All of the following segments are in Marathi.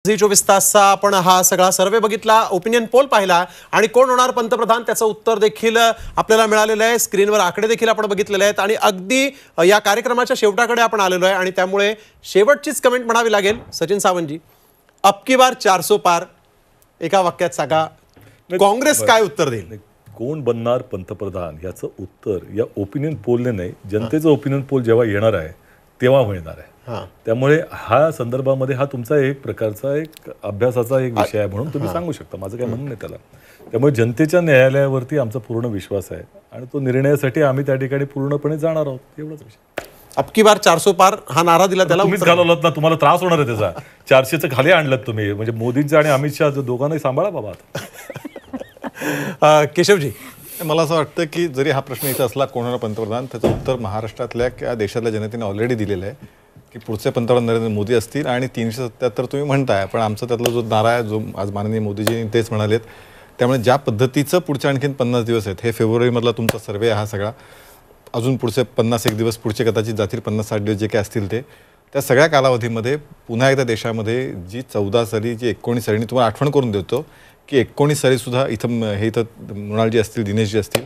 24 तासचा आपण हा सगळा सर्वे बघितला, ओपिनियन पोल पाहिला आणि कोण होणार पंतप्रधान त्याचं उत्तर देखील आपल्याला मिळालेलं आहे। स्क्रीनवर आकडे देखील आपण बघितलेले आहेत आणि अगदी या कार्यक्रमाच्या शेवटाकडे आपण आलेलो आहे आणि त्यामुळे शेवटचीच कमेंट म्हणावी लागेल। सचिन सावंतजी, अब की बार 400 पार, एका वाक्यात सांगा काँग्रेस काय उत्तर देईल? कोण बनणार पंतप्रधान याचं उत्तर या ओपिनियन पोलने नाही, जनतेचं ओपिनियन पोल जेव्हा येणार आहे तेव्हा मिळणार आहे। त्यामुळे हा संदर्भामध्ये हा तुमचा एक प्रकारचा एक अभ्यासाचा एक विषय आहे म्हणून तुम्ही सांगू शकता, माझं काय म्हणणं नाही त्याला। त्यामुळे जनतेच्या न्यायालयावरती आमचा पूर्ण विश्वास आहे आणि तो निर्णयासाठी आम्ही त्या ठिकाणी पूर्णपणे जाणार आहोत, एवढाच विषय। अब की बार 400 पार हा नारा दिला त्याला तुम्हीच घालवलात ना, तुम्हाला त्रास होणार आहे त्याचा। 400चं खाली आणलं तुम्ही, म्हणजे मोदींचं आणि अमित शहा दोघांनाही सांभाळा बाबा आता। केशवजी, मला असं वाटतं की जरी हा प्रश्न इथं असला कोण होणार पंतप्रधान, त्याचं उत्तर महाराष्ट्रातल्या किंवा देशातल्या जनतेने ऑलरेडी दिलेलं आहे की पुढचे पंतप्रधान नरेंद्र मोदी असतील आणि 377 तुम्ही म्हणताय, पण आमचा त्यातला जो नारा आहे जो आज माननीय मोदीजींनी तेच म्हणालेत, त्यामुळे ज्या पद्धतीचं पुढच्या आणखीन 50 दिवस आहेत, हे फेब्रुवारीमधला तुमचा सर्वे हा सगळा, अजून पुढचे 51 दिवस पुढचे कदाचित जातील 50-60 दिवस जे काही असतील ते, त्या सगळ्या कालावधीमध्ये पुन्हा एकदा देशामध्ये जी 14 साली जी 19 साली, तुम्हाला आठवण करून देतो की 19 सालीसुद्धा इथं मृणालजी असतील, दिनेशजी असतील,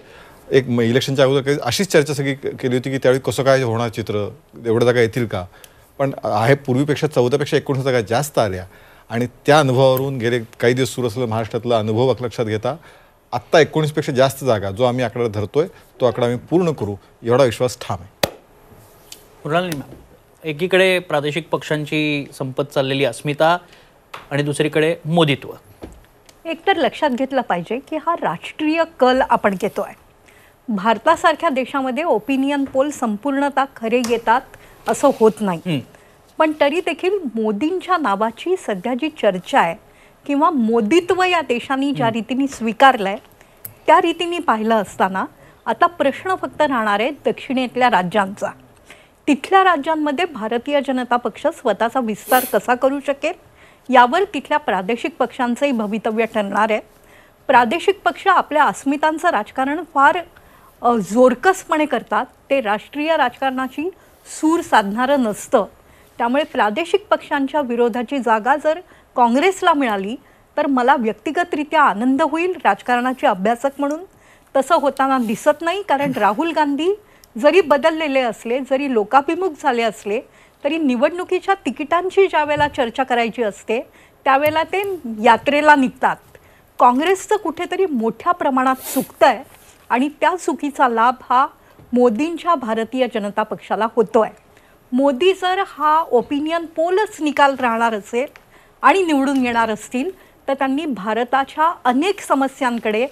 एक इलेक्शनच्या अगोदर काही अशीच चर्चा सगळी केली होती की त्यावेळी कसं काय होणार चित्र, एवढ्या जागा येतील का, पण आहे पूर्वीपेक्षा 14पेक्षा 19 जागा जास्त आल्या आणि त्या अनुभवावरून गेले काही दिवस सुरू असलेला महाराष्ट्रातला अनुभव लक्षात घेता आत्ता 19पेक्षा जास्त जागा जो आम्ही आकडा धरतोय तो आकडा आम्ही पूर्ण करू एवढा विश्वास ठाम आहे। मृणालिनी मॅम, एकीकडे प्रादेशिक पक्षांची संपत चाललेली अस्मिता आणि दुसरीकडे मोदीत्व, एकतर लक्षात घेतलं पाहिजे की हा राष्ट्रीय कल आपण घेतोय। भारतासारख्या देशामध्ये ओपिनियन पोल संपूर्णतः खरे येतात असं होत नाही, पण तरी देखील मोदींच्या नावाची सध्या जी चर्चा आहे किंवा मोदीत्व या देशांनी ज्या रीतीने स्वीकारलंय त्या रीतीने पाहिलं असताना आता प्रश्न फक्त राहणार आहे दक्षिणेतल्या राज्यांचा। तिथल्या राज्यांमध्ये भारतीय जनता पक्ष स्वतःचा विस्तार कसा करू शकेल यावर तिथल्या प्रादेशिक पक्षांचंही भवितव्य ठरणार आहे। प्रादेशिक पक्ष आपल्या अस्मितांचं राजकारण फार जोरकसपणे करतात, ते राष्ट्रीय राजकारणाची सूर साधणारं नसतं, त्यामुळे प्रादेशिक पक्षांच्या विरोधाची जागा जर काँग्रेसला मिळाली तर मला व्यक्तिगतरित्या आनंद होईल राजकारणाचे अभ्यासक म्हणून। तसं होताना दिसत नाही, कारण राहुल गांधी जरी बदललेले असले, जरी लोकाभिमुख झाले असले, तरी निवडणुकीच्या तिकिटांची ज्या वेळेला चर्चा करायची असते त्यावेळेला ते यात्रेला निघतात। काँग्रेसचं कुठेतरी मोठ्या प्रमाणात चुकतंय आणि त्या चुकीचा लाभ हा मोदींच्या भारतीय जनता पक्षाला होतोय। मोदी जर हा ओपिनियन पोलच निकाल राहणार असेल आणि निवडून येणार असतील तर त्यांनी भारताच्या अनेक समस्यांकडे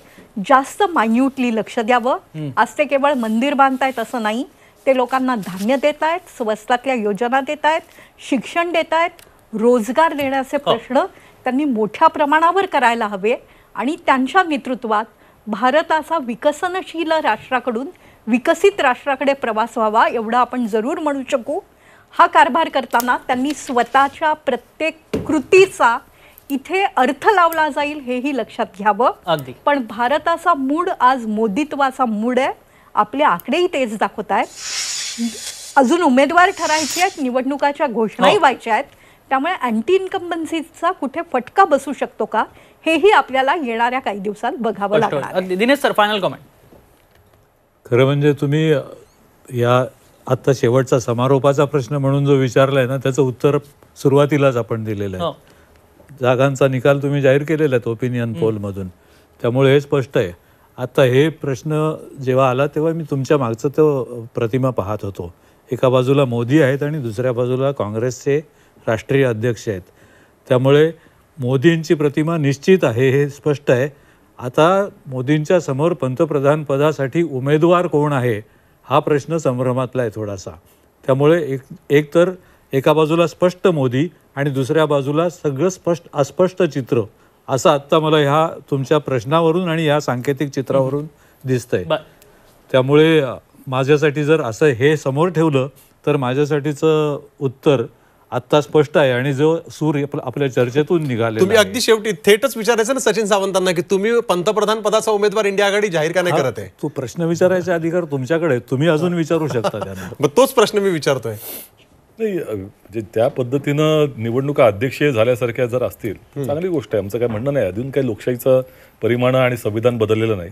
जास्त मायन्यूटली लक्ष द्यावं। आज ते केवळ मंदिर बांधतायत असं नाही, ते लोकांना धान्य देत आहेत, स्वस्तातल्या योजना देत आहेत, शिक्षण देत आहेत, रोजगार देण्याचे प्रश्न त्यांनी मोठ्या प्रमाणावर करायला हवे आणि त्यांच्या नेतृत्वात भारताचा विकसनशील राष्ट्राकडून विकसित राष्ट्राकडे प्रवास व्हावा एवढं आपण जरूर म्हणू शकू। हा कारभार करताना त्यांनी स्वतःच्या प्रत्येक कृतीचा इथे अर्थ लावला जाईल हेही लक्षात घ्यावं। पण भारताचा मूड आज मोदीत्वाचा मूड आहे, आपले आकडेही तेच दाखवत आहेत। अजून उमेदवार ठरायचे आहेत, निवडणुकाच्या घोषणाही व्हायच्या आहेत, त्यामुळे अँटी इन्कम्बन्सीचा कुठे फटका बसू शकतो का हेही आपल्याला येणाऱ्या काही दिवसात बघावं लागणार। Dinesh sir, final comment. खरं म्हणजे तुम्ही या आत्ता शेवटचा समारोपाचा प्रश्न म्हणून जो विचारलाय ना त्याचं उत्तर सुरुवातीलाच आपण दिलेलं आहे। जागांचा निकाल तुम्ही जाहीर केलेला आहे ओपिनियन पोलमधून, त्यामुळे हे स्पष्ट आहे। आता हे प्रश्न जेव्हा आला तेव्हा मी तुमच्या मागचं तो प्रतिमा पाहत होतो, एका बाजूला मोदी आहेत आणि दुसऱ्या बाजूला काँग्रेसचे राष्ट्रीय अध्यक्ष आहेत, त्यामुळे मोदींची प्रतिमा निश्चित आहे हे स्पष्ट आहे। आता मोदींच्या समोर पंतप्रधान पदासाठी उमेदवार कोण आहे हा प्रश्न संभ्रमातला आहे थोडासा, त्यामुळे एक तर एका बाजूला स्पष्ट मोदी आणि दुसऱ्या बाजूला सगळं अस्पष्ट चित्र असं आत्ता मला ह्या तुमच्या प्रश्नावरून आणि ह्या सांकेतिक चित्रावरून दिसतंय। त्यामुळे माझ्यासाठी जर असं हे समोर ठेवलं तर माझ्यासाठीचं उत्तर आत्ता स्पष्ट आहे आणि जो सूर आपल्या चर्चेतून निघाले। तुम्ही अगदी शेवटी थेटच विचारायचं ना सचिन सावंतांना की तुम्ही पंतप्रधान पदाचा उमेदवार इंडिया आघाडी जाहीर का नाही करत आहे? तो प्रश्न विचारायचा अधिकार तुमच्याकडे, तुम्ही अजून विचारू शकता त्यांना। मग तोच प्रश्न मी विचारतोय। नाही म्हणजे त्या पद्धतीनं निवडणुका अध्यक्षीय झाल्यासारख्या जर असतील चांगली गोष्ट आहे, आमचं काय म्हणणं नाही. अजून काही लोकशाहीचं परिमाण आणि संविधान बदललेलं नाही.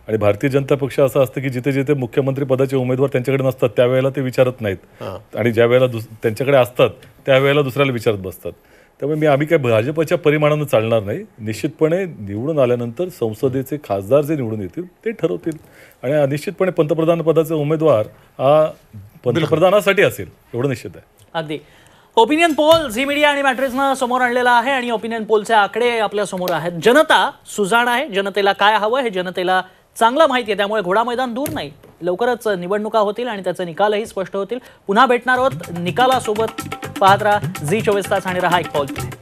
आणि भारतीय जनता पक्ष असं असतं की जिथे जिथे मुख्यमंत्री पदाचे उमेदवार त्यांच्याकडे नसतात त्यावेळेला ते विचारत नाहीत, आणि ज्या वेळेला त्यांच्याकडे असतात त्यावेळेला दुसऱ्याला विचारत बसतात. त्यामुळे आम्ही काय भाजपच्या परिमाणानं चालणार नाही. निश्चितपणे निवडून आल्यानंतर संसदेचे खासदार जे निवडून येतील ते ठरवतील, आणि निश्चितपणे पंतप्रधान पदाचा उमेदवार हा पंतप्रधानासाठी असेल एवढं निश्चित आहे. अगदी. ओपिनियन पोल झी मीडिया आणि मॅट्रिक्सनं समोर आणलेला आहे, आणि ओपिनियन पोलचे आकडे आपल्या समोर आहेत. जनता सुजाण आहे, जनतेला काय हवं हे जनतेला चांगलं माहिती आहे. त्यामुळे घोडा मैदान दूर नाही, लवकरच निवडणुका होतील आणि त्याचे निकालही स्पष्ट होतील. पुन्हा भेटणार आहोत निकालासोबत. पाहत राहा झी 24 तास आणि रहा एक पाऊल पुढे.